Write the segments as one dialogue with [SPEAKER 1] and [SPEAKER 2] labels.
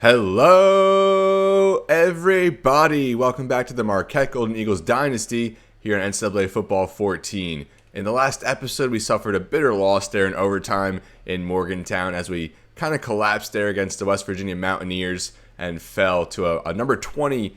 [SPEAKER 1] Hello, everybody. Welcome back to the Marquette Golden Eagles Dynasty here in NCAA Football 14. In the last episode, we suffered a bitter loss there in overtime in Morgantown as we kind of collapsed there against the West Virginia Mountaineers and fell to a number 20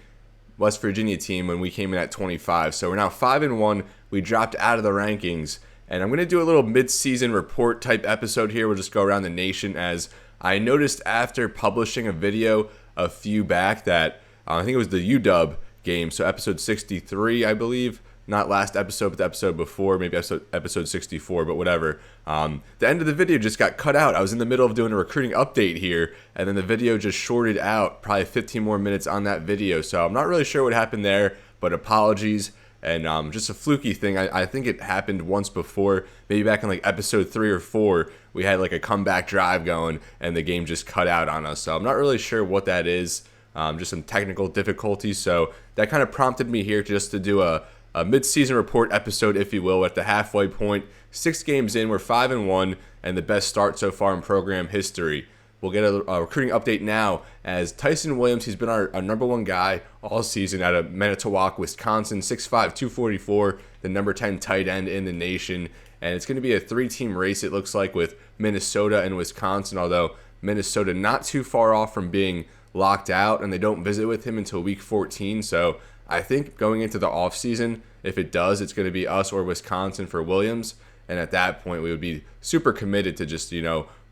[SPEAKER 1] West Virginia team when we came in at 25. So we're now 5-1. We dropped out of the rankings. And I'm going to do a little mid-season report type episode here. We'll just go around the nation as I noticed after publishing a video a few back that I think it was the UW game, so episode 63, I believe. Not last episode, but the episode before, maybe episode 64, but whatever. The end of the video just got cut out. I was in the middle of doing a recruiting update here, and then the video just shorted out, probably 15 more minutes on that video. So I'm not really sure what happened there, but apologies. And just a fluky thing. I think it happened once before, maybe back in like episode 3 or 4. We had like a comeback drive going, and the game just cut out on us. So I'm not really sure what that is. Just some technical difficulties. So that kind of prompted me here just to do a mid-season report episode, if you will, at the halfway point. 6 games in, we're 5-1, and the best start so far in program history. We'll get a recruiting update now as Tyson Williams, he's been our number 1 guy all season out of Manitowoc, Wisconsin, 6'5", 244, the number 10 tight end in the nation. And it's going to be a 3-team race, it looks like, with Minnesota and Wisconsin, although Minnesota not too far off from being locked out, and they don't visit with him until week 14. So I think going into the offseason, if it does, it's going to be us or Wisconsin for Williams. And at that point, we would be super committed to just,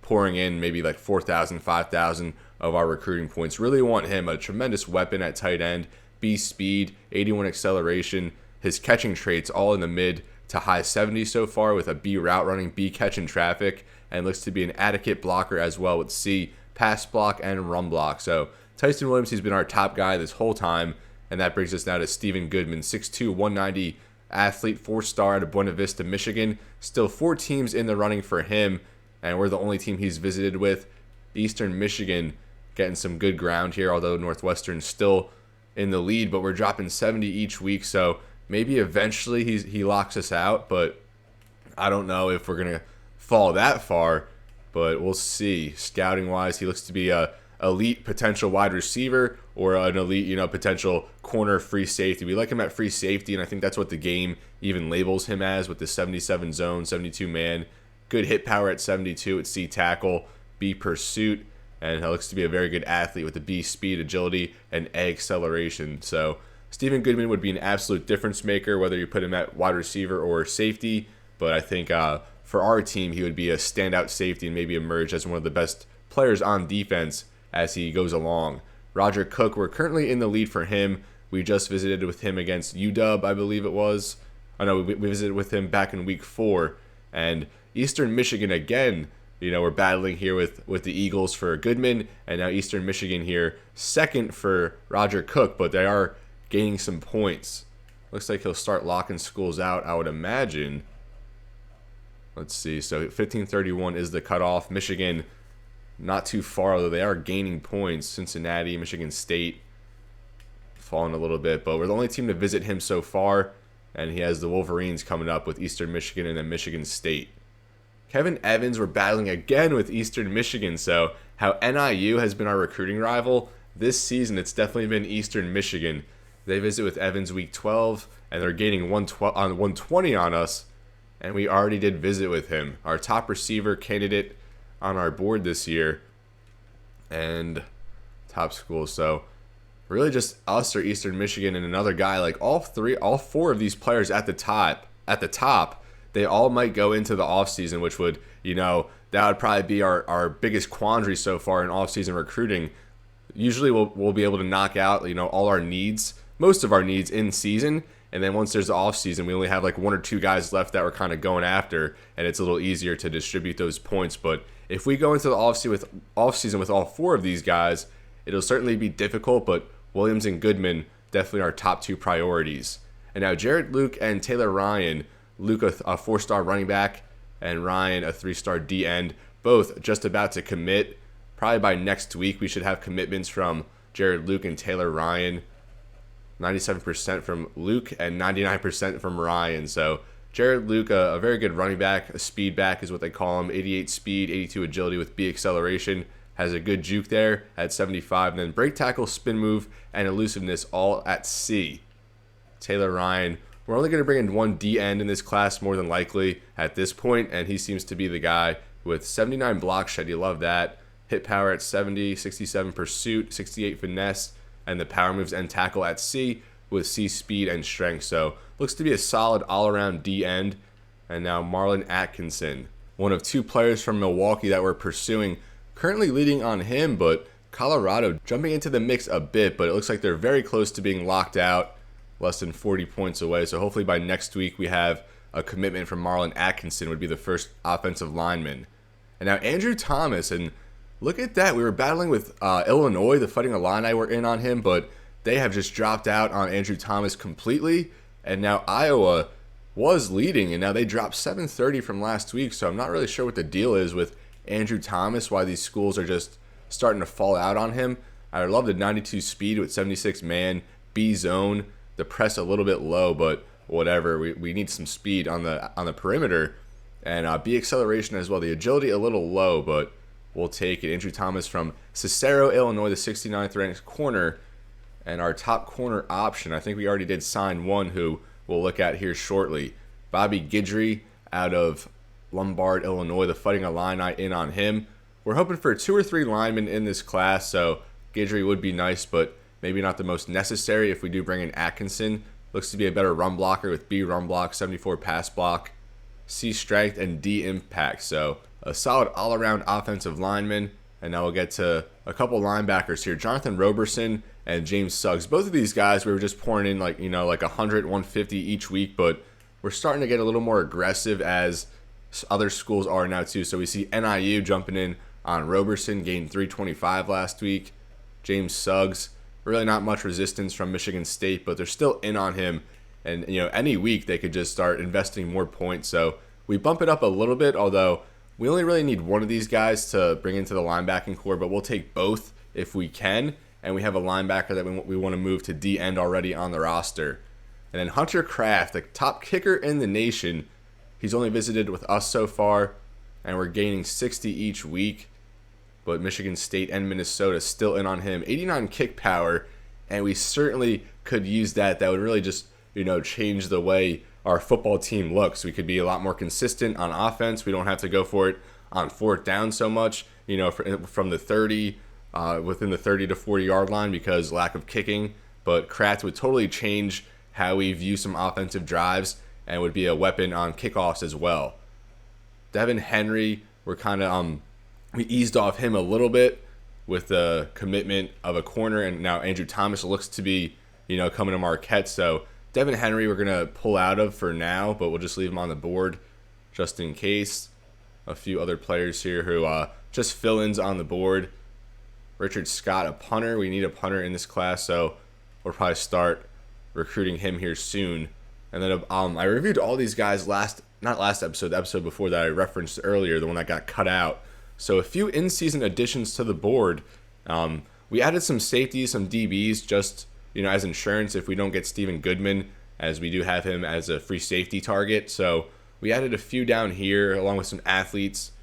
[SPEAKER 1] pouring in maybe like 4,000, 5,000 of our recruiting points. Really want him, a tremendous weapon at tight end, B speed, 81 acceleration, his catching traits all in the mid to high 70s so far with a B route running, B catch in traffic, and looks to be an adequate blocker as well with C pass block and run block. So Tyson Williams, he's been our top guy this whole time, and that brings us now to Stephen Goodman, 6'2", 190 athlete, 4-star out of Buena Vista, Michigan. Still 4 teams in the running for him, and we're the only team he's visited with. Eastern Michigan getting some good ground here, although Northwestern's still in the lead, but we're dropping 70 each week, so maybe eventually he locks us out, but I don't know if we're going to fall that far, but we'll see. Scouting-wise, he looks to be a elite potential wide receiver or an elite, potential corner free safety. We like him at free safety, and I think that's what the game even labels him as with the 77 zone, 72 man. Good hit power at 72 at C tackle, B pursuit, and he looks to be a very good athlete with the B speed, agility, and A acceleration. So Stephen Goodman would be an absolute difference maker, whether you put him at wide receiver or safety. But I think for our team, he would be a standout safety and maybe emerge as one of the best players on defense as he goes along. Roger Cook, we're currently in the lead for him. We just visited with him against UW, I believe it was. I know we visited with him back in week 4. And Eastern Michigan again, we're battling here with the Eagles for Goodman, and now Eastern Michigan here second for Roger Cook, but they are gaining some points. Looks like he'll start locking schools out, I would imagine. Let's see, so 15:31 is the cutoff. Michigan not too far, although they are gaining points. Cincinnati, Michigan State falling a little bit, but we're the only team to visit him so far, and he has the Wolverines coming up with Eastern Michigan and then Michigan State. Kevin Evans, we're battling again with Eastern Michigan. So how NIU has been our recruiting rival this season, it's definitely been Eastern Michigan. They visit with Evans week 12, and they're gaining 120 on us, and we already did visit with him. Our top receiver candidate on our board this year, and top school. So really just us or Eastern Michigan and another guy. Like all 4 of these players at the top, they all might go into the offseason, which would, that would probably be our biggest quandary so far in offseason recruiting. Usually we'll be able to knock out, all our needs, most of our needs in season. And then once there's the offseason, we only have like 1 or 2 guys left that we're kind of going after, and it's a little easier to distribute those points. But if we go into the offseason with all 4 of these guys, it'll certainly be difficult, but Williams and Goodman definitely our top 2 priorities. And now Jared Luke and Taylor Ryan, Luke a 4-star running back, and Ryan a 3-star D end, both just about to commit. Probably by next week we should have commitments from Jared Luke and Taylor Ryan. 97% from Luke and 99% from Ryan. So Jared Luke, a very good running back, a speed back is what they call him. 88 speed, 82 agility with B acceleration. has a good juke there at 75. And then break tackle, spin move, and elusiveness all at C. Taylor Ryan, we're only going to bring in one D end in this class more than likely at this point, and he seems to be the guy with 79 block shed. You love that. Hit power at 70, 67 pursuit, 68 finesse, and the power moves and tackle at C with C speed and strength. So looks to be a solid all-around D end. And now Marlon Atkinson, one of two players from Milwaukee that we're pursuing, currently leading on him, but Colorado jumping into the mix a bit, but it looks like they're very close to being locked out, less than 40 points away. So hopefully by next week we have a commitment from Marlon Atkinson, would be the first offensive lineman. And now Andrew Thomas, and look at that. We were battling with Illinois, the Fighting Illini were in on him, but they have just dropped out on Andrew Thomas completely. And now Iowa was leading, and now they dropped 730 from last week. So I'm not really sure what the deal is with Andrew Thomas, why these schools are just starting to fall out on him. I love the 92 speed with 76 man, B zone, the press a little bit low, but whatever. We need some speed on the perimeter, and B acceleration as well. The agility a little low, but we'll take it. Andrew Thomas from Cicero, Illinois, the 69th ranked corner, and our top corner option. I think we already did sign one who we'll look at here shortly. Bobby Guidry out of Lombard, Illinois, the Fighting Illini in on him. We're hoping for 2 or 3 linemen in this class, so Guidry would be nice, but maybe not the most necessary if we do bring in Atkinson. Looks to be a better run blocker with B run block, 74 pass block, C strength, and D impact. So a solid all-around offensive lineman. And now we'll get to a couple linebackers here. Jonathan Roberson and James Suggs. Both of these guys, we were just pouring in like 100, 150 each week, but we're starting to get a little more aggressive as other schools are now too. So we see NIU jumping in on Roberson, gained 325 last week. James Suggs, really not much resistance from Michigan State, but they're still in on him. And any week they could just start investing more points. So we bump it up a little bit, although we only really need one of these guys to bring into the linebacking core, but we'll take both if we can. And we have a linebacker that we want to move to D end already on the roster. And then Hunter Kraft, the top kicker in the nation. He's only visited with us so far, and we're gaining 60 each week. But Michigan State and Minnesota still in on him. 89 kick power, and we certainly could use that. That would really just, change the way our football team looks. We could be a lot more consistent on offense. We don't have to go for it on 4th down so much, from the 30, within the 30 to 40 yard line because lack of kicking. But Kraft would totally change how we view some offensive drives and would be a weapon on kickoffs as well. Devin Henry, we're kind of we eased off him a little bit with the commitment of a corner, and now Andrew Thomas looks to be, coming to Marquette. So Devin Henry we're going to pull out of for now, but we'll just leave him on the board just in case. A few other players here who just fill-ins on the board. Richard Scott, a punter. We need a punter in this class, so we'll probably start recruiting him here soon. And then I reviewed all these guys not last episode, the episode before that I referenced earlier, the one that got cut out. So a few in-season additions to the board. We added some safeties, some DBs, just as insurance if we don't get Stephen Goodman, as we do have him as a free safety target. So we added a few down here along with some athletes.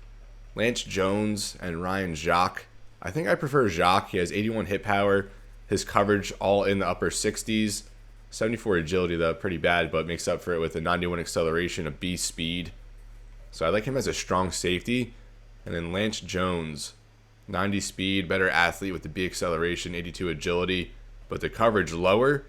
[SPEAKER 1] Lance Jones and Ryan Jacques. I think I prefer Jacques. He has 81 hit power. His coverage all in the upper 60s. 74 agility though, pretty bad, but makes up for it with a 91 acceleration, a B speed. So I like him as a strong safety. And then Lance Jones, 90 speed, better athlete with the B acceleration, 82 agility, but the coverage lower,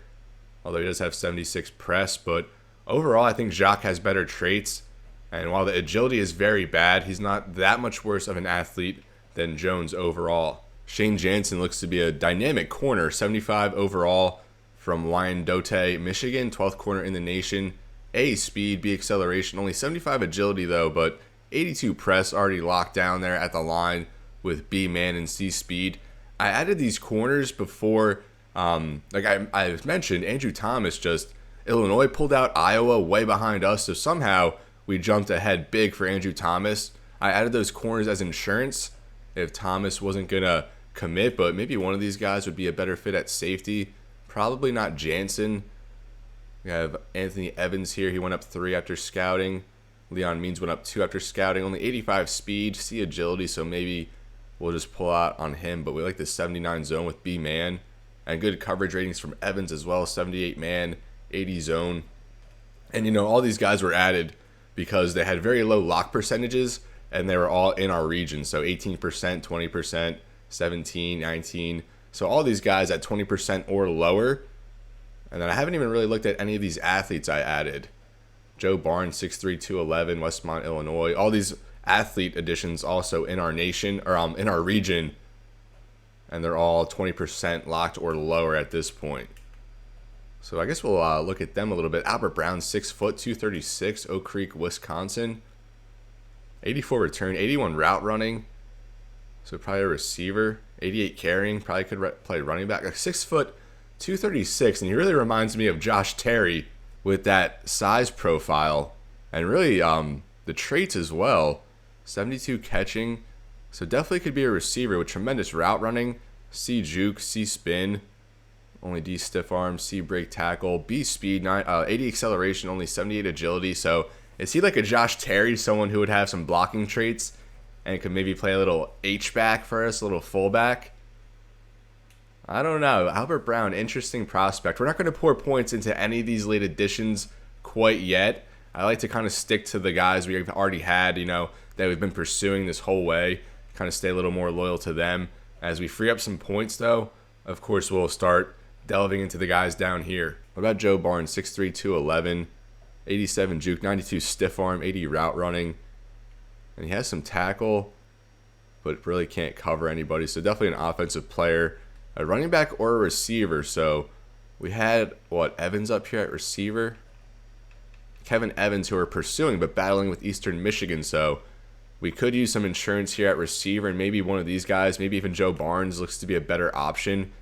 [SPEAKER 1] although he does have 76 press. But overall, I think Jacques has better traits. And while the agility is very bad, he's not that much worse of an athlete than Jones overall. Shane Jansen looks to be a dynamic corner, 75 overall from Wyandotte, Michigan, 12th corner in the nation. A speed, B acceleration, only 75 agility though, but 82 press already locked down there at the line with B man and C speed. I added these corners before, like I mentioned, Andrew Thomas Illinois pulled out Iowa way behind us, so somehow we jumped ahead big for Andrew Thomas. I added those corners as insurance if Thomas wasn't going to commit, but maybe one of these guys would be a better fit at safety. Probably not Jansen. We have Anthony Evans here. He went up 3 after scouting. Leon Means went up 2 after scouting. Only 85 speed, C agility, so maybe we'll just pull out on him. But we like the 79 zone with B-man. And good coverage ratings from Evans as well. 78 man, 80 zone. And, all these guys were added because they had very low lock percentages. And they were all in our region. So 18%, 20%, 17, 19. So all these guys at 20% or lower. And then I haven't even really looked at any of these athletes I added. Joe Barnes, 6'3", 211, Westmont, Illinois. All these athlete additions also in our nation, or in our region. And they're all 20% locked or lower at this point. So I guess we'll look at them a little bit. Albert Brown, 6 foot, 236, Oak Creek, Wisconsin. 84 return, 81 route running. So probably a receiver. 88 carrying, probably could play running back. Like 6 foot, 236, and he really reminds me of Josh Terry with that size profile. And really the traits as well. 72 catching. So definitely could be a receiver with tremendous route running. C juke, C spin. Only D stiff arm, C break tackle, B speed, 80 acceleration, only 78 agility. So is he like a Josh Terry, someone who would have some blocking traits and could maybe play a little H-back for us, a little fullback? I don't know. Albert Brown, interesting prospect. We're not going to pour points into any of these late additions quite yet. I like to kind of stick to the guys we've already had, that we've been pursuing this whole way. Kind of stay a little more loyal to them. As we free up some points, though, of course, we'll start delving into the guys down here. What about Joe Barnes, 6'3", 211, 87 juke, 92 stiff arm, 80 route running. And he has some tackle, but really can't cover anybody. So definitely an offensive player, a running back or a receiver. So we had, Evans up here at receiver? Kevin Evans, who we're pursuing, but battling with Eastern Michigan. So we could use some insurance here at receiver, and maybe one of these guys, maybe even Joe Barnes looks to be a better option.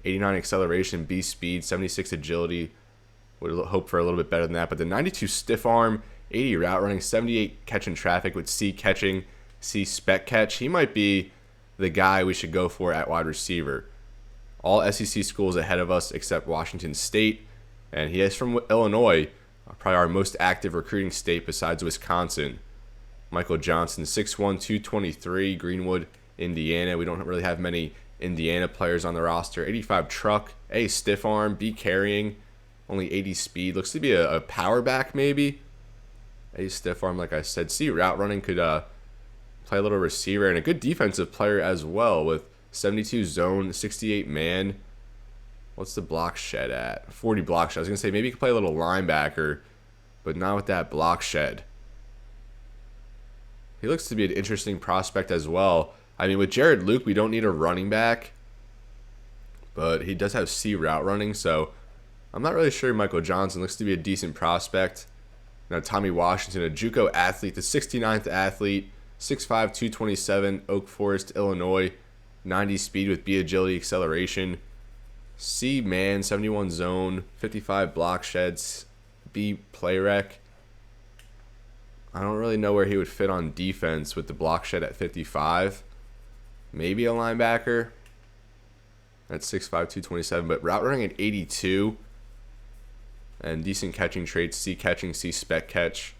[SPEAKER 1] 89 acceleration, B speed, 76 agility. Would hope for a little bit better than that. But the 92 stiff arm, 80 route running, 78 catching traffic with C catching, C spec catch. He might be the guy we should go for at wide receiver. All SEC schools ahead of us except Washington State. And he is from Illinois, probably our most active recruiting state besides Wisconsin. Michael Johnson, 6'1", 223, Greenwood, Indiana. We don't really have many Indiana players on the roster. 85 truck, A stiff arm, B carrying, only 80 speed. Looks to be a power back maybe. A stiff arm, like I said. C route running, could play a little receiver, and a good defensive player as well with 72 zone, 68 man. What's the block shed at? 40 block shed. I was going to say maybe he could play a little linebacker, but not with that block shed. He looks to be an interesting prospect as well. I mean, with Jared Luke, we don't need a running back, but he does have C route running, so I'm not really sure. Michael Johnson looks to be a decent prospect. Now, Tommy Washington, a JUCO athlete, the 69th athlete, 6'5", 227, Oak Forest, Illinois, 90 speed with B agility acceleration. C man, 71 zone, 55 block sheds, B play rec. I don't really know where he would fit on defense with the block shed at 55. Maybe a linebacker at 6'5", 227, but route running at 82. And decent catching traits, C catching, C spec catch.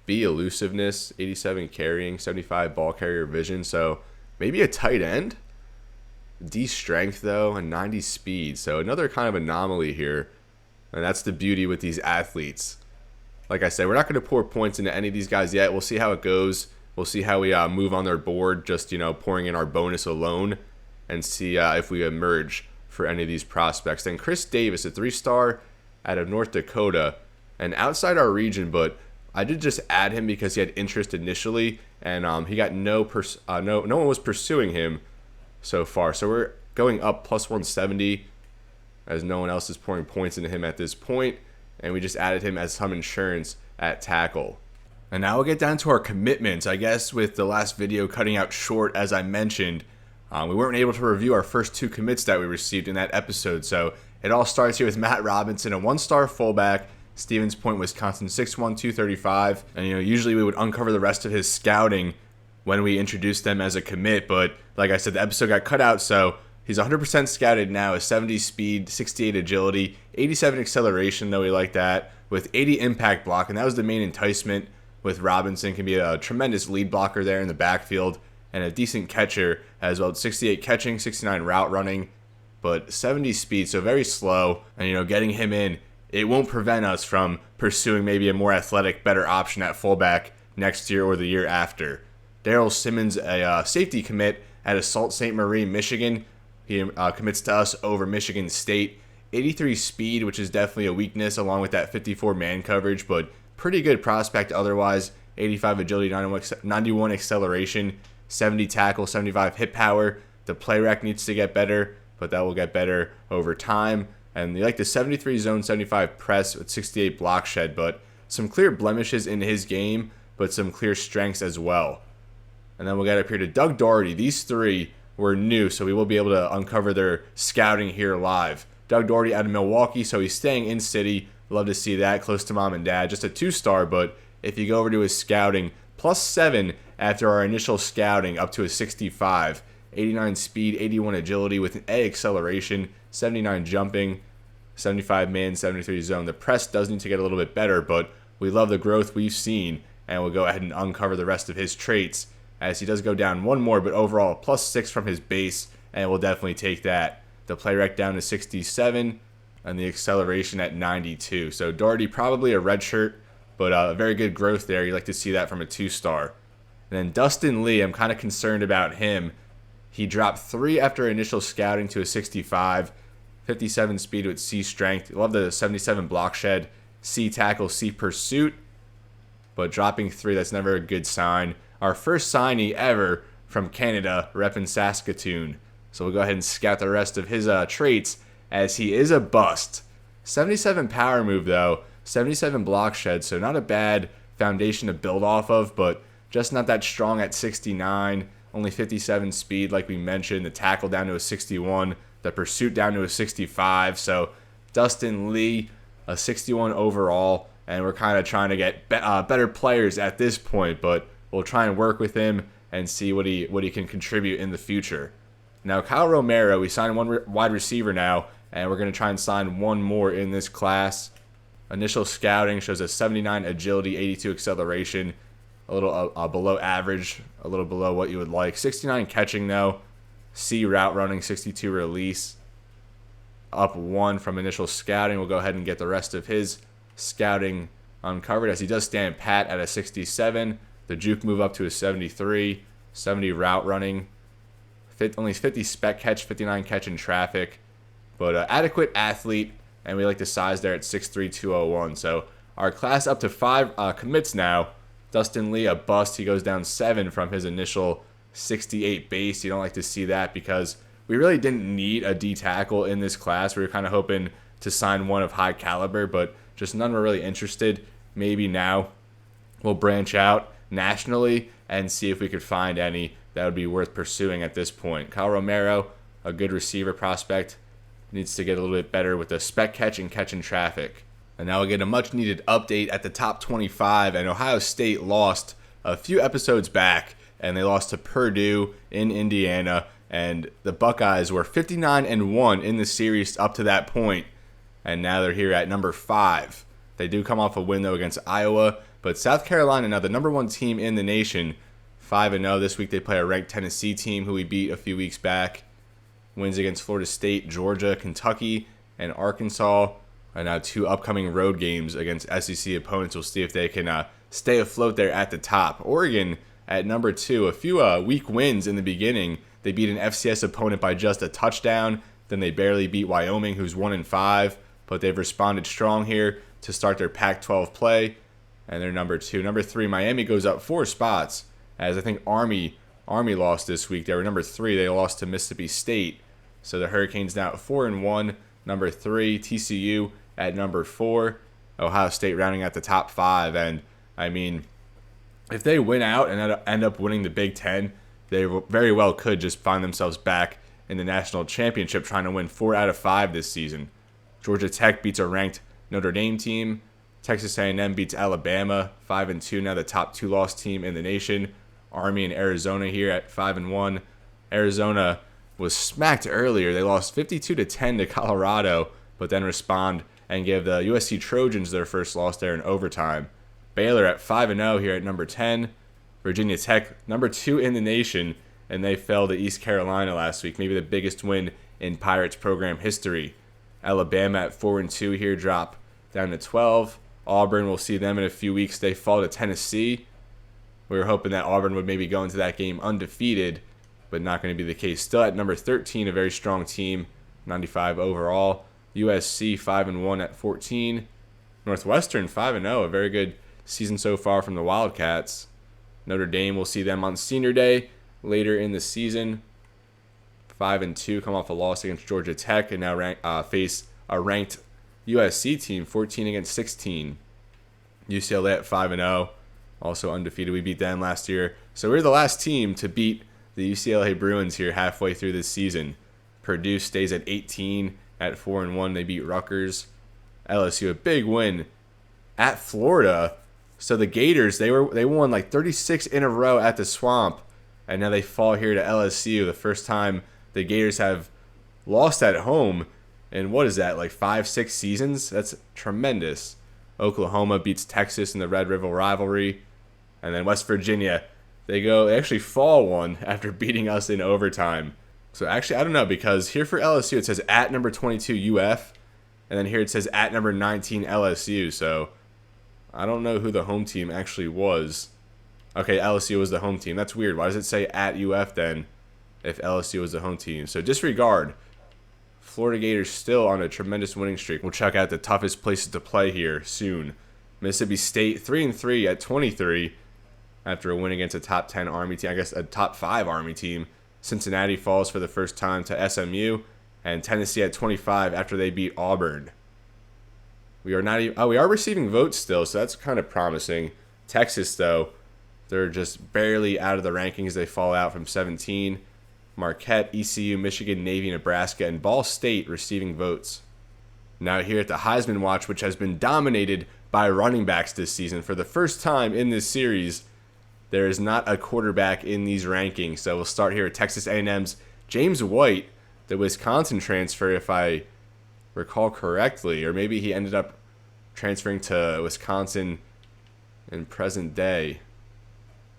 [SPEAKER 1] B elusiveness, 87 carrying, 75 ball carrier vision. So maybe a tight end. D strength though, and 90 speed. So another kind of anomaly here. And that's the beauty with these athletes. Like I said, we're not going to pour points into any of these guys yet. We'll see how it goes. We'll see how we move on their board, just, pouring in our bonus alone, and see if we emerge for any of these prospects. Then Chris Davis, a 3-star out of North Dakota, and outside our region, but I did just add him because he had interest initially, and he got no one was pursuing him so far. So we're going up plus 170, as no one else is pouring points into him at this point. And we just added him as some insurance at tackle. And now we'll get down to our commitments. I guess with the last video cutting out short, as I mentioned, we weren't able to review our first 2 commits that we received in that episode. So it all starts here with Matt Robinson, a 1-star fullback, Stevens Point, Wisconsin, 6'1", 235. And usually we would uncover the rest of his scouting when we introduced them as a commit. But like I said, the episode got cut out, so he's 100% scouted now, a 70 speed, 68 agility, 87 acceleration, though we like that, with 80 impact block, and that was the main enticement with Robinson. Can be a tremendous lead blocker there in the backfield, and a decent catcher as well. 68 catching, 69 route running, but 70 speed, so very slow. And, getting him in, it won't prevent us from pursuing maybe a more athletic, better option at fullback next year or the year after. Daryl Simmons, a safety commit at Sault Ste. Marie, Michigan. He commits to us over Michigan State. 83 speed, which is definitely a weakness, along with that 54 man coverage, but pretty good prospect otherwise. 85 agility, 91 acceleration, 70 tackle, 75 hit power. The play rec needs to get better, but that will get better over time. And you like the 73 zone, 75 press with 68 block shed, but some clear blemishes in his game, but some clear strengths as well. And then we'll get up here to Doug Doherty. These three were new, so we will be able to uncover their scouting here live. Doug Doherty out of Milwaukee, so he's staying in city. Love to see that, close to mom and dad. Just a 2-star, but if you go over to his scouting, +7 after our initial scouting, up to a 65. 89 speed, 81 agility with an A acceleration, 79 jumping, 75 man, 73 zone. The press does need to get a little bit better, but we love the growth we've seen, and we'll go ahead and uncover the rest of his traits as he does go down one more, but overall +6 from his base, and we'll definitely take that. The play rec down to 67, and the acceleration at 92. So Doherty probably a red shirt, but a very good growth there. You like to see that from a 2-star. And then Dustin Lee, I'm kind of concerned about him. He dropped 3 after initial scouting to a 65, 57 speed with C strength. Love the 77 block shed, C tackle, C pursuit, but dropping 3, that's never a good sign. Our first signee ever from Canada, repping Saskatoon. So we'll go ahead and scout the rest of his traits, as he is a bust. 77 power move though, 77 block shed, so not a bad foundation to build off of, but just not that strong at 69. Only 57 speed like we mentioned, the tackle down to a 61, the pursuit down to a 65. So Dustin Lee, a 61 overall, and we're kind of trying to get better players at this point, but we'll try and work with him and see what he can contribute in the future. Now, Kyle Romero, we signed one wide receiver now, and we're going to try and sign one more in this class. Initial scouting shows a 79 agility, 82 acceleration, a little below average, a little below what you would like. 69 catching, though. C route running, 62 release. Up 1 from initial scouting. We'll go ahead and get the rest of his scouting uncovered, as he does stand pat at a 67. The juke move up to a 73. 70 route running. Only 50 spec catch, 59 catch in traffic, but adequate athlete, and we like the size there at 6'3", 201. So our class up to 5 commits now. Dustin Lee, a bust. He goes down 7 from his initial 68 base. You don't like to see that because we really didn't need a D tackle in this class. We were kind of hoping to sign one of high caliber, but just none were really interested. Maybe now we'll branch out nationally and see if we could find any that would be worth pursuing at this point. Kyle Romero, a good receiver prospect, needs to get a little bit better with the spec catch and catch in traffic. And now we'll get a much needed update at the top 25. And Ohio State lost a few episodes back, and they lost to Purdue in Indiana. And the Buckeyes were 59-1 in the series up to that point, and now they're here at number 5. They do come off a win though against Iowa, but South Carolina, now the number 1 team in the nation, 5-0. This week they play a ranked Tennessee team who we beat a few weeks back. Wins against Florida State, Georgia, Kentucky, and Arkansas. And now 2 upcoming road games against SEC opponents. We'll see if they can stay afloat there at the top. Oregon at number 2. A few weak wins in the beginning. They beat an FCS opponent by just a touchdown. Then they barely beat Wyoming, who's 1-5. But they've responded strong here to start their Pac-12 play. And they're number 2. Number 3, Miami goes up 4 spots. As I think Army lost this week. They were number 3. They lost to Mississippi State. So the Hurricanes now at 4-1. Number 3, TCU at number 4. Ohio State rounding out the top 5. And, I mean, if they win out and end up winning the Big Ten, they very well could just find themselves back in the national championship trying to win 4 out of 5 this season. Georgia Tech beats a ranked Notre Dame team. Texas A&M beats Alabama, 5-2, now the top 2 loss team in the nation. Army and Arizona here at 5-1. Arizona was smacked earlier. They lost 52-10 to Colorado, but then respond and give the USC Trojans their first loss there in overtime. Baylor at 5-0 here at number 10. Virginia Tech, number 2 in the nation, and they fell to East Carolina last week. Maybe the biggest win in Pirates program history. Alabama at 4-2 here, drop down to 12. Auburn, we'll see them in a few weeks. They fall to Tennessee. We were hoping that Auburn would maybe go into that game undefeated, but not going to be the case. Still at number 13, a very strong team, 95 overall. USC 5-1 at 14. Northwestern 5-0, a very good season so far from the Wildcats. Notre Dame, we'll see them on Senior Day later in the season. 5-2, come off a loss against Georgia Tech, and now face a ranked USC team, 14 against 16. UCLA at 5-0, also undefeated. We beat them last year. So we're the last team to beat the UCLA Bruins here halfway through this season. Purdue stays at 18 at 4-1. They beat Rutgers. LSU, a big win at Florida. So the Gators, they won like 36 in a row at the Swamp, and now they fall here to LSU. The first time the Gators have lost at home in, what is that, like 5-6 seasons? That's tremendous. Oklahoma beats Texas in the Red River rivalry. And then West Virginia, they actually fall one after beating us in overtime. So actually, I don't know, because here for LSU, it says at number 22 UF, and then here it says at number 19 LSU. So I don't know who the home team actually was. Okay, LSU was the home team. That's weird. Why does it say at UF then if LSU was the home team? So disregard. Florida Gators still on a tremendous winning streak. We'll check out the toughest places to play here soon. Mississippi State 3-3 at 23 after a win against a top 10 Army team. I guess a top 5 Army team. Cincinnati falls for the first time to SMU, and Tennessee at 25 after they beat Auburn. We are receiving votes still, so that's kind of promising. Texas, though, they're just barely out of the rankings. They fall out from 17. Marquette, ECU, Michigan, Navy, Nebraska, and Ball State receiving votes. Now here at the Heisman Watch, which has been dominated by running backs this season. For the first time in this series, there is not a quarterback in these rankings. So we'll start here at Texas A&M's James White, the Wisconsin transfer, if I recall correctly, or maybe he ended up transferring to Wisconsin in present day.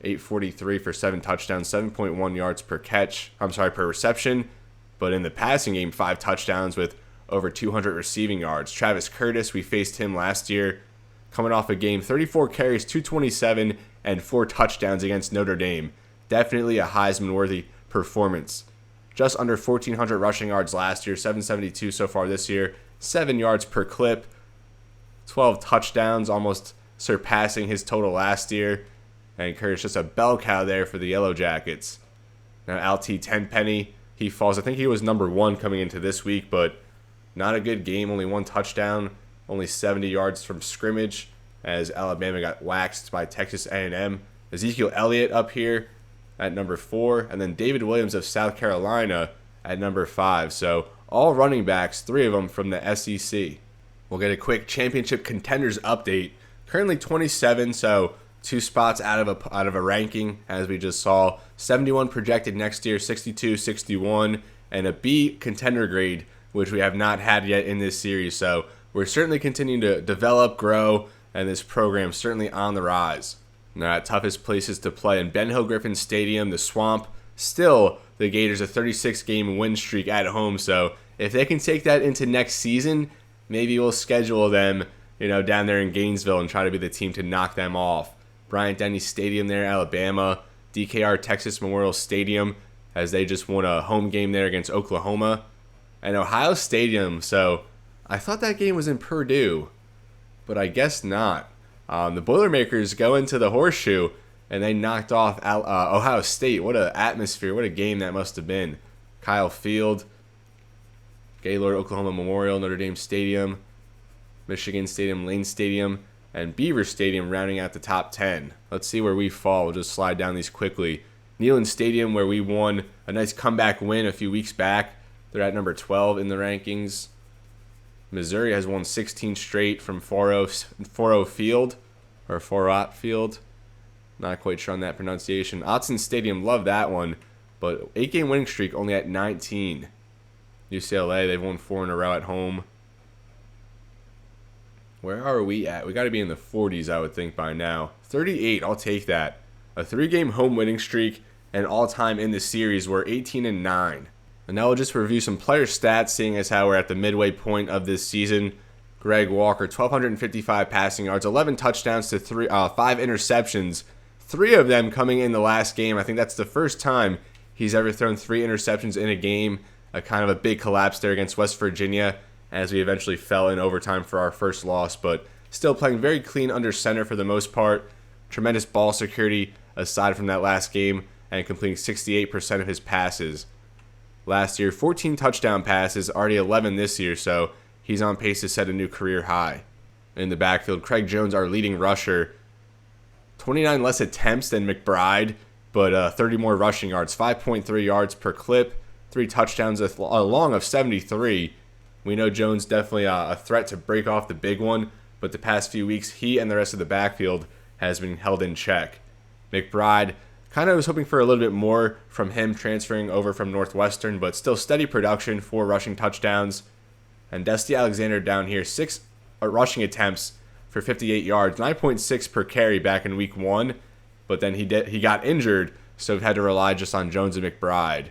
[SPEAKER 1] 843 for 7 touchdowns, 7.1 yards per reception. But in the passing game, 5 touchdowns with over 200 receiving yards. Travis Curtis, we faced him last year, coming off a game, 34 carries, 227, and 4 touchdowns against Notre Dame. Definitely a Heisman-worthy performance. Just under 1,400 rushing yards last year, 772 so far this year, 7 yards per clip, 12 touchdowns, almost surpassing his total last year. And Curtis just a bell cow there for the Yellow Jackets. Now LT Tenpenny, he falls. I think he was number 1 coming into this week, but not a good game. Only 1 touchdown, only 70 yards from scrimmage as Alabama got waxed by Texas A&M. Ezekiel Elliott up here at number 4, and then David Williams of South Carolina at number 5. So all running backs, 3 of them from the SEC. We'll get a quick championship contenders update. Currently 27, so 2 spots out of a ranking, as we just saw. 71 projected next year, 62, 61, and a B contender grade, which we have not had yet in this series. So we're certainly continuing to develop, grow, and this program's certainly on the rise. Now at toughest places to play in Ben Hill Griffin Stadium, the Swamp. Still, the Gators a 36-game win streak at home. So if they can take that into next season, maybe we'll schedule them, down there in Gainesville and try to be the team to knock them off. Bryant-Denny Stadium there, Alabama. DKR Texas Memorial Stadium, as they just won a home game there against Oklahoma. And Ohio Stadium, so I thought that game was in Purdue, but I guess not. The Boilermakers go into the Horseshoe, and they knocked off Ohio State. What an atmosphere, what a game that must have been. Kyle Field, Gaylord Oklahoma Memorial, Notre Dame Stadium, Michigan Stadium, Lane Stadium, and Beaver Stadium rounding out the top 10. Let's see where we fall. We'll just slide down these quickly. Neyland Stadium, where we won a nice comeback win a few weeks back. They're at number 12 in the rankings. Missouri has won 16 straight from 4-0 Field, or 4-0 Field. Not quite sure on that pronunciation. Autzen Stadium, love that one, but 8-game winning streak only at 19. UCLA, they've won 4 in a row at home. Where are we at? We got to be in the 40s, I would think, by now. 38, I'll take that. a 3-game home winning streak, and all-time in the series were 18-9. And now we'll just review some player stats, seeing as how we're at the midway point of this season. Greg Walker, 1,255 passing yards, 11 touchdowns to 5 interceptions, 3 of them coming in the last game. I think that's the first time he's ever thrown 3 interceptions in a game. A kind of a big collapse there against West Virginia, as we eventually fell in overtime for our first loss, but still playing very clean under center for the most part. Tremendous ball security aside from that last game, and completing 68% of his passes. Last year, 14 touchdown passes, already 11 this year, so he's on pace to set a new career high. In the backfield, Craig Jones, our leading rusher, 29 less attempts than McBride, but 30 more rushing yards, 5.3 yards per clip, 3 touchdowns, a long of 73. We know Jones definitely a threat to break off the big one, but the past few weeks, he and the rest of the backfield has been held in check. McBride, kind of was hoping for a little bit more from him transferring over from Northwestern, but still steady production, 4 rushing touchdowns. And Dusty Alexander down here, 6 rushing attempts for 58 yards, 9.6 per carry back in week 1, but then he got injured, so we've had to rely just on Jones and McBride.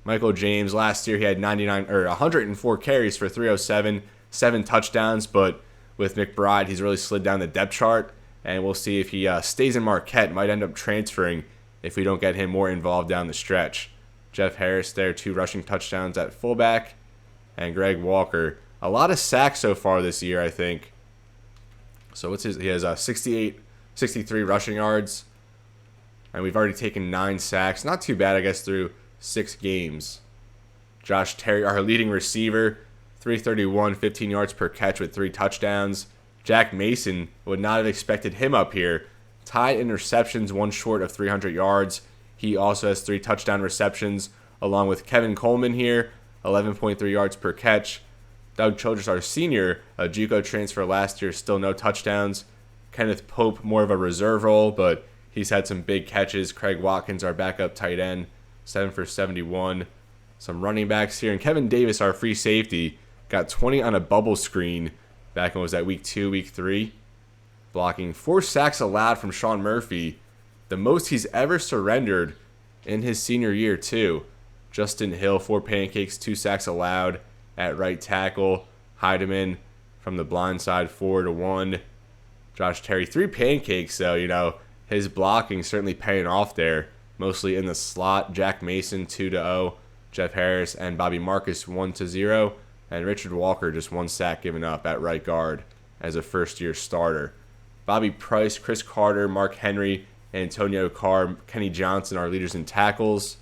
[SPEAKER 1] Michael James, last year he had 104 carries for 307, 7 touchdowns, but with McBride, he's really slid down the depth chart, and we'll see if he stays in Marquette, might end up transferring if we don't get him more involved down the stretch. Jeff Harris there, 2 rushing touchdowns at fullback. And Greg Walker, a lot of sacks so far this year, I think. So he has 63 rushing yards. And we've already taken 9 sacks. Not too bad, I guess, through 6 games. Josh Terry, our leading receiver, 331, 15 yards per catch with 3 touchdowns. Jack Mason, would not have expected him up here. Tied interceptions, 1 short of 300 yards. He also has 3 touchdown receptions, along with Kevin Coleman here, 11.3 yards per catch. Doug Childress, our senior, a JUCO transfer last year, still no touchdowns. Kenneth Pope, more of a reserve role, but he's had some big catches. Craig Watkins, our backup tight end, 7 for 71. Some running backs here. And Kevin Davis, our free safety, got 20 on a bubble screen back in, was that week 2, week 3? Blocking 4 sacks allowed from Sean Murphy, the most he's ever surrendered in his senior year too. Justin Hill, 4 pancakes, 2 sacks allowed at right tackle. Heidemann from the blind side, 4-1. Josh Terry, 3 pancakes, so his blocking certainly paying off there, mostly in the slot. Jack Mason, 2-0. Jeff Harris and Bobby Marcus, 1-0. And Richard Walker, just 1 sack given up at right guard as a first-year starter. Bobby Price, Chris Carter, Mark Henry, Antonio Carr, Kenny Johnson, our leaders in tackles.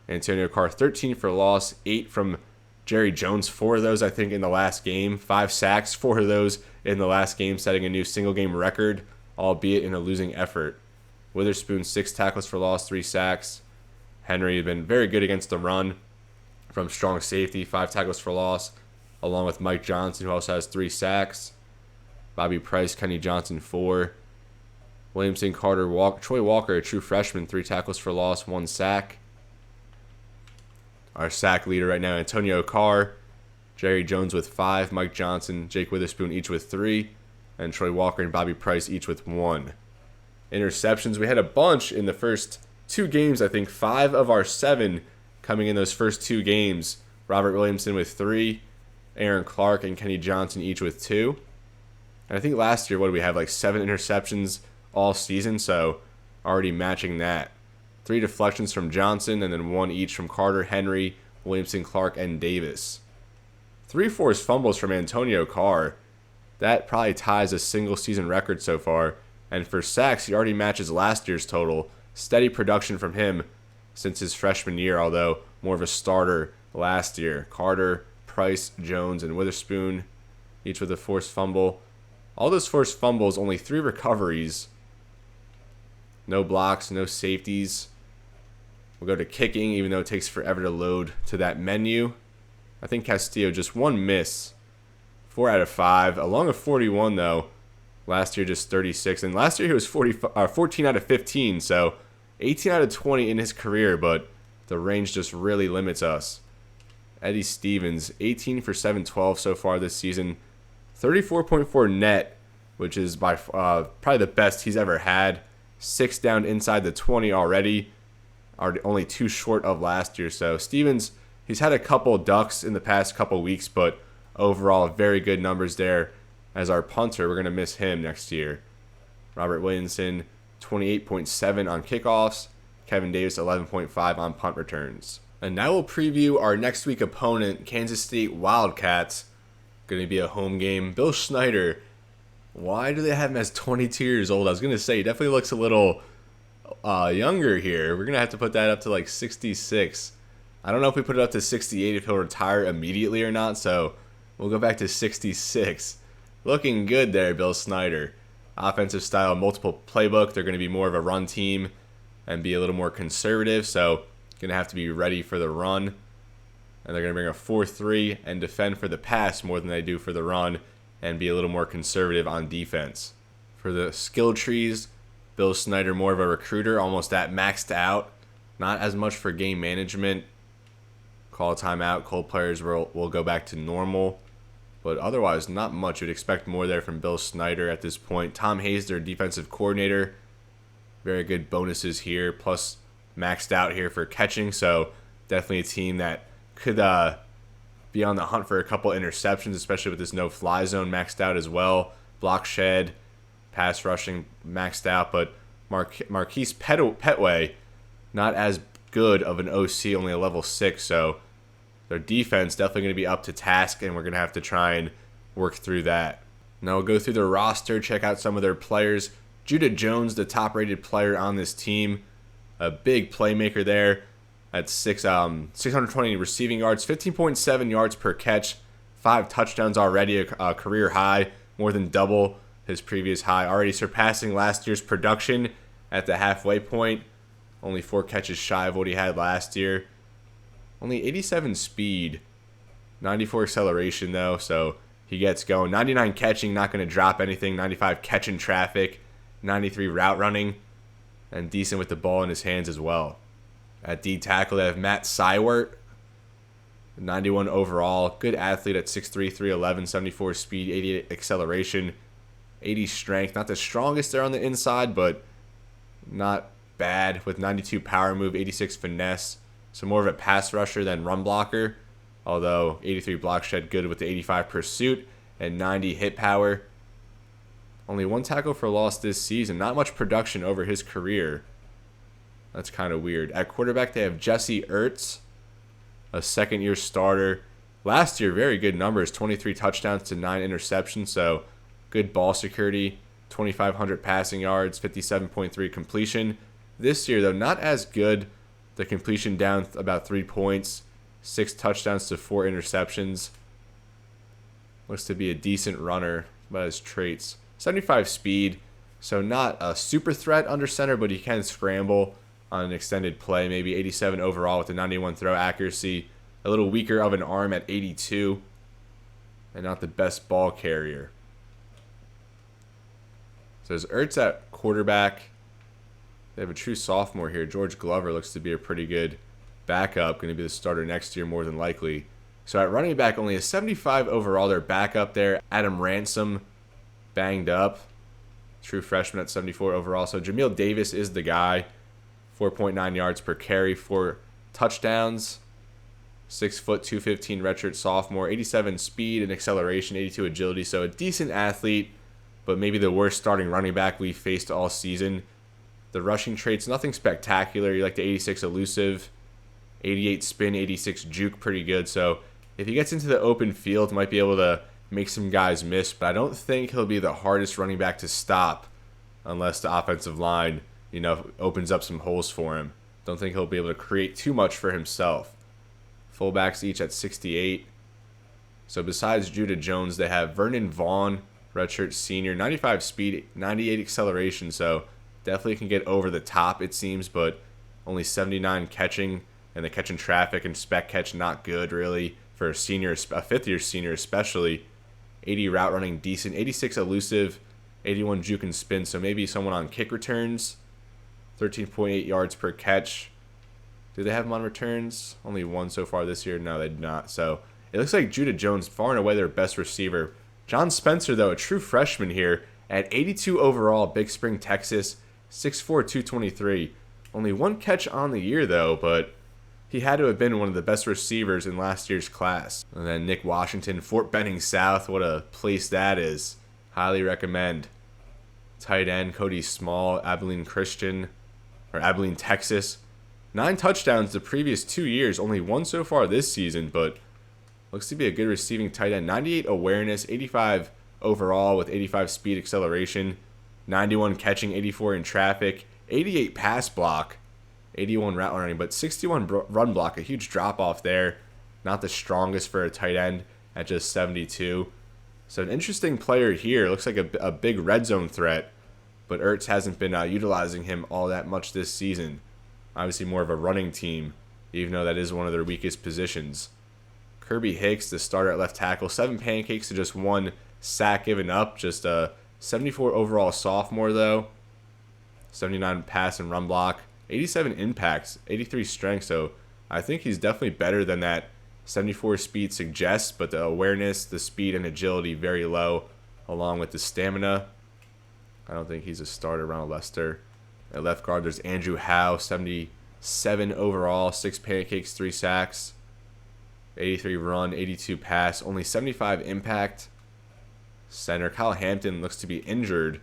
[SPEAKER 1] Antonio Carr, 13 for loss, 8 from Jerry Jones, 4 of those, I think, in the last game. 5 sacks, 4 of those in the last game, setting a new single-game record, albeit in a losing effort. Witherspoon, 6 tackles for loss, 3 sacks. Henry has been very good against the run from strong safety, 5 tackles for loss, along with Mike Johnson, who also has 3 sacks. Bobby Price, Kenny Johnson, 4. Williamson, Carter, Troy Walker, a true freshman, 3 tackles for loss, 1 sack. Our sack leader right now, Antonio Carr. Jerry Jones with 5. Mike Johnson, Jake Witherspoon, each with 3. And Troy Walker and Bobby Price, each with 1. Interceptions, we had a bunch in the first 2 games. I think 5 of our 7 coming in those first 2 games. Robert Williamson with 3. Aaron Clark and Kenny Johnson, each with 2. And I think last year, what did we have, like 7 interceptions all season, so already matching that. 3 deflections from Johnson, and then 1 each from Carter, Henry, Williamson, Clark, and Davis. 3 forced fumbles from Antonio Carr. That probably ties a single season record so far. And for sacks, he already matches last year's total. Steady production from him since his freshman year, although more of a starter last year. Carter, Price, Jones, and Witherspoon, each with a forced fumble. All those forced fumbles, only 3 recoveries. No blocks, no safeties. We'll go to kicking, even though it takes forever to load to that menu. I think Castillo, just 1 miss. 4 out of 5. Along with 41, though. Last year, just 36. And last year, he was 14 out of 15. So 18 out of 20 in his career, but the range just really limits us. Eddie Stevens, 18 for 712 so far this season. 34.4 net, which is by probably the best he's ever had. 6 down inside the 20 already. Are only 2 short of last year. So Stevens, he's had a couple ducks in the past couple weeks, but overall very good numbers there. As our punter, we're going to miss him next year. Robert Williamson, 28.7 on kickoffs. Kevin Davis, 11.5 on punt returns. And now we'll preview our next week opponent, Kansas State Wildcats. Going to be a home game. Bill Schneider, why do they have him as 22 years old? I was going to say, he definitely looks a little younger here. We're going to have to put that up to like 66. I don't know if we put it up to 68 if he'll retire immediately or not, so we'll go back to 66. Looking good there, Bill Snyder. Offensive style, multiple playbook. They're going to be more of a run team and be a little more conservative, so going to have to be ready for the run. And they're going to bring a 4-3 and defend for the pass more than they do for the run and be a little more conservative on defense. For the skill trees, Bill Snyder more of a recruiter, almost at maxed out. Not as much for game management. Call a timeout. Cold players will go back to normal. But otherwise, not much. You'd expect more there from Bill Snyder at this point. Tom Hayes, their defensive coordinator. Very good bonuses here. Plus maxed out here for catching. So definitely a team that could be on the hunt for a couple interceptions, especially with this no-fly zone maxed out as well. Block shed, pass rushing maxed out. But Marquise Petway, not as good of an OC, only a level 6. So their defense definitely going to be up to task, and we're going to have to try and work through that. Now we'll go through the roster, check out some of their players. Judah Jones, the top-rated player on this team, a big playmaker there at 620 receiving yards, 15.7 yards per catch, 5 touchdowns already, a career high, more than double his previous high, already surpassing last year's production at the halfway point. Only 4 catches shy of what he had last year. Only 87 speed, 94 acceleration though, so he gets going. 99 catching, not going to drop anything. 95 catching traffic, 93 route running, and decent with the ball in his hands as well. At D tackle, they have Matt Seiwert, 91 overall. Good athlete at 6'3", 311, 74 speed, 88 acceleration, 80 strength. Not the strongest there on the inside, but not bad with 92 power move, 86 finesse. So more of a pass rusher than run blocker, although 83 block shed, good with the 85 pursuit and 90 hit power. Only 1 tackle for loss this season. Not much production over his career. That's kind of weird. At quarterback, they have Jesse Ertz, a second-year starter. Last year, very good numbers, 23 touchdowns to 9 interceptions, so good ball security, 2,500 passing yards, 57.3 completion. This year, though, not as good. The completion down about 3 points, 6 touchdowns to 4 interceptions. Looks to be a decent runner by his traits. 75 speed, so not a super threat under center, but he can scramble on an extended play. Maybe 87 overall with the 91 throw accuracy. A little weaker of an arm at 82, and not the best ball carrier. So as Ertz at quarterback, they have a true sophomore here. George Glover looks to be a pretty good backup. Going to be the starter next year more than likely. So at running back, only a 75 overall. Their backup there, Adam Ransom, banged up. True freshman at 74 overall. So Jamil Davis is the guy. 4.9 yards per carry, 4 touchdowns. 6 foot, 215 redshirt sophomore. 87 speed and acceleration, 82 agility. So a decent athlete, but maybe the worst starting running back we've faced all season. The rushing traits, nothing spectacular. You like the 86 elusive, 88 spin, 86 juke, pretty good. So if he gets into the open field, might be able to make some guys miss. But I don't think he'll be the hardest running back to stop unless the offensive line, opens up some holes for him. Don't think he'll be able to create too much for himself. Fullbacks each at 68. So besides Judah Jones, they have Vernon Vaughn, redshirt senior, 95 speed, 98 acceleration. So definitely can get over the top, it seems, but only 79 catching, and the catching traffic and spec catch not good, really, for a senior, a fifth-year senior especially. 80 route running, decent. 86 elusive, 81 juke and spin, so maybe someone on kick returns. 13.8 yards per catch. Do they have him on returns? Only 1 so far this year. No, they do not. So it looks like Judah Jones, far and away their best receiver. John Spencer, though, a true freshman here, at 82 overall, Big Spring, Texas, 6'4", 223. Only one catch on the year, though, but he had to have been one of the best receivers in last year's class. And then Nick Washington, Fort Benning South. What a place that is. Highly recommend. Tight end, Cody Small, Abilene, Texas. 9 touchdowns the previous 2 years. Only one so far this season, but looks to be a good receiving tight end. 98 awareness, 85 overall with 85 speed acceleration. 91 catching, 84 in traffic. 88 pass block, 81 route running, but 61 run block. A huge drop off there. Not the strongest for a tight end at just 72. So an interesting player here. Looks like a big red zone threat, but Ertz hasn't been utilizing him all that much this season. Obviously more of a running team, even though that is one of their weakest positions. Kirby Hicks, the starter at left tackle, 7 pancakes to just 1 sack given up. Just a 74 overall sophomore, though. 79 pass and run block. 87 impacts, 83 strength. So I think he's definitely better than that 74 speed suggests, but the awareness, the speed, and agility very low, along with the stamina. I don't think he's a starter. Ronald Lester. At left guard, there's Andrew Howe, 77 overall, 6 pancakes, 3 sacks, 83 run, 82 pass, only 75 impact. Center, Kyle Hampton looks to be injured.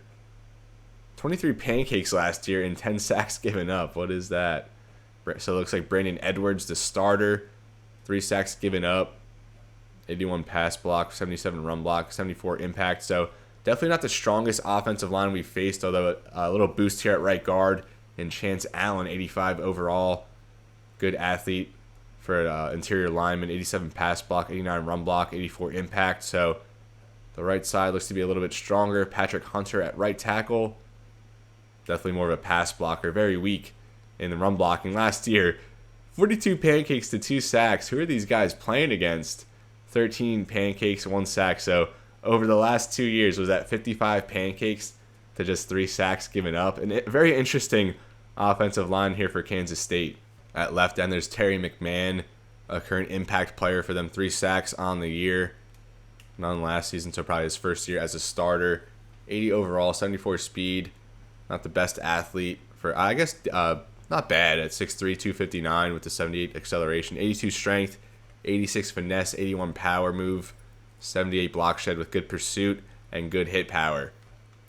[SPEAKER 1] 23 pancakes last year and 10 sacks given up. What is that? So it looks like Brandon Edwards, the starter, 3 sacks given up, 81 pass block, 77 run block, 74 impact. So definitely not the strongest offensive line we've faced, although a little boost here at right guard. And Chance Allen, 85 overall. Good athlete for an interior lineman. 87 pass block, 89 run block, 84 impact. So the right side looks to be a little bit stronger. Patrick Hunter at right tackle. Definitely more of a pass blocker. Very weak in the run blocking. Last year, 42 pancakes to 2 sacks. Who are these guys playing against? 13 pancakes, 1 sack. So over the last 2 years, was that 55 pancakes to just 3 sacks given up? And very interesting offensive line here for Kansas State. At left end, there's Terry McMahon, a current impact player for them. 3 sacks on the year. None last season, so probably his first year as a starter. 80 overall, 74 speed. Not the best athlete for, I guess, not bad at 6'3", 259 with the 78 acceleration. 82 strength, 86 finesse, 81 power move, 78 block shed with good pursuit and good hit power.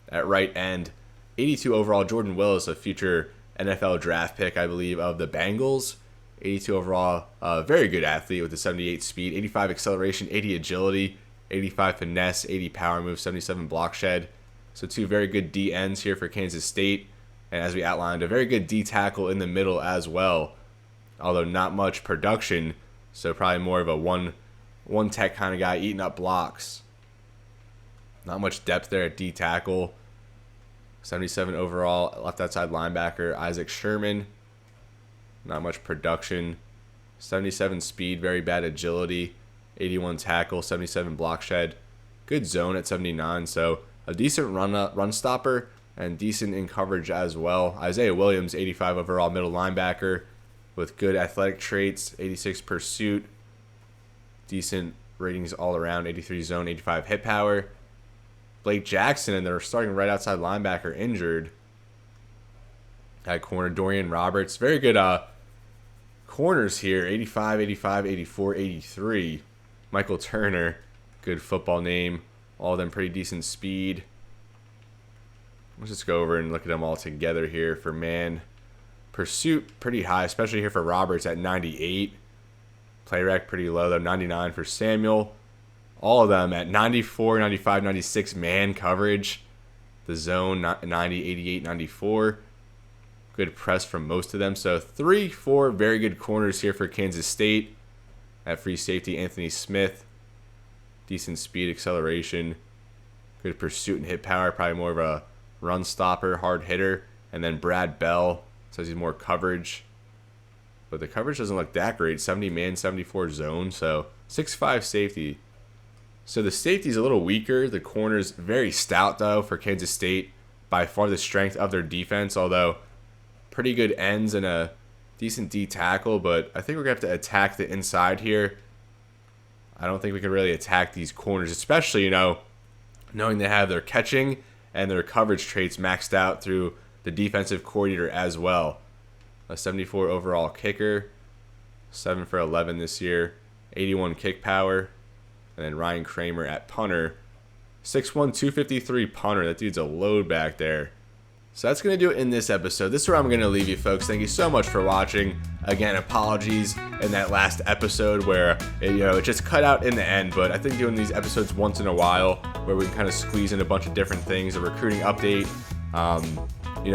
[SPEAKER 1] At right end, 82 overall, Jordan Willis, a future NFL draft pick, I believe, of the Bengals. 82 overall, very good athlete with the 78 speed, 85 acceleration, 80 agility, 85 finesse, 80 power move, 77 block shed. So 2 very good D ends here for Kansas State. And as we outlined, a very good D tackle in the middle as well. Although not much production, so probably more of a one tech kind of guy eating up blocks. Not much depth there at D tackle. 77 overall, left outside linebacker, Isaac Sherman. Not much production. 77 speed, very bad agility. 81 tackle, 77 block shed. Good zone at 79, so a decent run stopper and decent in coverage as well. Isaiah Williams, 85 overall middle linebacker with good athletic traits, 86 pursuit, decent ratings all around, 83 zone, 85 hit power. Blake Jackson, and they're starting right outside linebacker, injured. At corner, Dorian Roberts. Very good corners here, 85, 85, 84, 83. Michael Turner, good football name. All of them pretty decent speed. Let's just go over and look at them all together here for man. Pursuit, pretty high, especially here for Roberts at 98. Play rec, pretty low, though, 99 for Samuel. All of them at 94, 95, 96 man coverage. The zone, 90, 88, 94. Good press from most of them. So 3-4 very good corners here for Kansas State. At free safety, Anthony Smith. Decent speed, acceleration. Good pursuit and hit power. Probably more of a run stopper, hard hitter. And then Brad Bell. Says he's more coverage. But the coverage doesn't look that great. 70 man, 74 zone. So 6'5 safety. So the safety's a little weaker. The corner's very stout, though, for Kansas State. By far the strength of their defense, although pretty good ends and a decent D tackle. But I think we're going to have to attack the inside here. I don't think we can really attack these corners, especially, knowing they have their catching and their coverage traits maxed out through the defensive coordinator as well. A 74 overall kicker, 7 for 11 this year, 81 kick power, and then Ryan Kramer at punter, 6'1", 253 punter. That dude's a load back there. So that's going to do it in this episode. This is where I'm going to leave you, folks. Thank you so much for watching. Again, apologies in that last episode where it just cut out in the end. But I think doing these episodes once in a while where we can kind of squeeze in a bunch of different things, a recruiting update,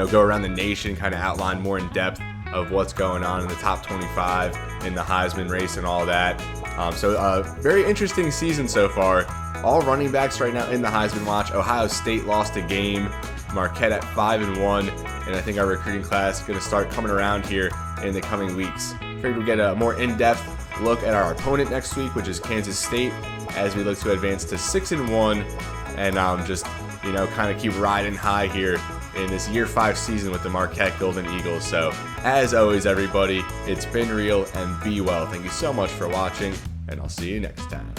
[SPEAKER 1] go around the nation, kind of outline more in depth of what's going on in the top 25, in the Heisman race and all that. So very interesting season so far. All running backs right now in the Heisman watch. Ohio State lost a game. Marquette at 5-1, and I think our recruiting class is going to start coming around here in the coming weeks. Figured we'll get a more in-depth look at our opponent next week, which is Kansas State, as we look to advance to 6-1, and kind of keep riding high here in this year 5 season with the Marquette Golden Eagles. So, as always, everybody, it's been real and be well. Thank you so much for watching, and I'll see you next time.